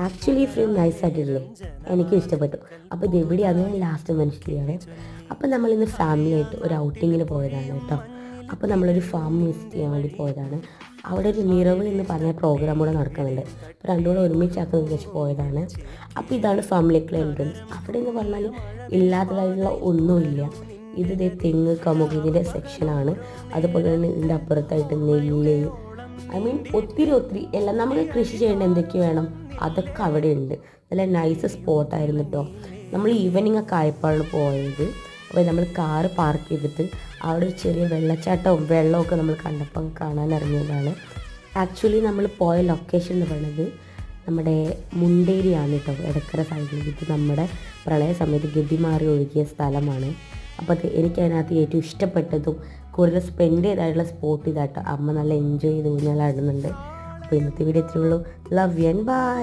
Actually film നൈസായിട്ടില്ലേ, എനിക്കും ഇഷ്ടപ്പെട്ടു. അപ്പോൾ ഇത് എവിടെയാണ് ലാസ്റ്റ് മനസ്സിലാവേ. അപ്പോൾ നമ്മളിന്ന് ഫാമിലി ആയിട്ട് ഒരു ഔട്ടിങ്ങിന് പോയതാണ് കേട്ടോ. അപ്പോൾ നമ്മളൊരു ഫാം വിസിറ്റ് ചെയ്യാൻ വേണ്ടി പോയതാണ്. അവിടെ ഒരു നിറവ് എന്ന് പറഞ്ഞ പ്രോഗ്രാം കൂടെ നടക്കുന്നുണ്ട്. അപ്പോൾ രണ്ടും കൂടെ ഒരുമിച്ചാക്കുന്ന വെച്ച് പോയതാണ്. അപ്പോൾ ഇതാണ് ഫാമിലിക്കുള്ള എൻട്രൻസ്. അവിടെ എന്ന് പറഞ്ഞാൽ ഇല്ലാത്തതായിട്ടുള്ള ഒന്നുമില്ല. ഇത് തെങ്ങ് കമുക് ഇതിൻ്റെ സെക്ഷനാണ്. അതുപോലെ തന്നെ ഇതിൻ്റെ അപ്പുറത്തായിട്ട് നെല്ല്, ഒത്തിരി എല്ലാം നമുക്ക് കൃഷി ചെയ്യേണ്ട എന്തൊക്കെ വേണം അതൊക്കെ അവിടെ ഉണ്ട്. നല്ല നൈസ് സ്പോട്ടായിരുന്നു കേട്ടോ. നമ്മൾ ഈവനിങ് ഒക്കെ ആയപ്പോഴാണ് പോയത്. അപ്പോൾ നമ്മൾ കാറ് പാർക്ക് ചെയ്തിട്ട് അവിടെ ഒരു ചെറിയ വെള്ളച്ചാട്ടവും വെള്ളമൊക്കെ നമ്മൾ കണ്ടപ്പോൾ കാണാൻ ഇറങ്ങിയതാണ്. ആക്ച്വലി നമ്മൾ പോയ ലൊക്കേഷൻ എന്ന് പറയുന്നത് നമ്മുടെ മുണ്ടേരിയാണ് കേട്ടോ, എടക്കര സൈഡിൽ. ഇത് നമ്മുടെ പ്രളയ സമയത്ത് ഗതിമാറി ഒഴുകിയ സ്ഥലമാണ്. അപ്പോൾ അത് എനിക്കതിനകത്ത് ഏറ്റവും ഇഷ്ടപ്പെട്ടതും കൂടുതൽ സ്പെൻഡ് ചെയ്തായിട്ടുള്ള സ്പോട്ട് ഇതാട്ടോ. അമ്മ നല്ല എൻജോയ് ചെയ്ത് ഊഞ്ഞാലാടുന്നുണ്ട്. അപ്പോൾ ഇന്നത്തെ വീഡിയോ ഇത്രയേ ഉള്ളൂ. Love you and by.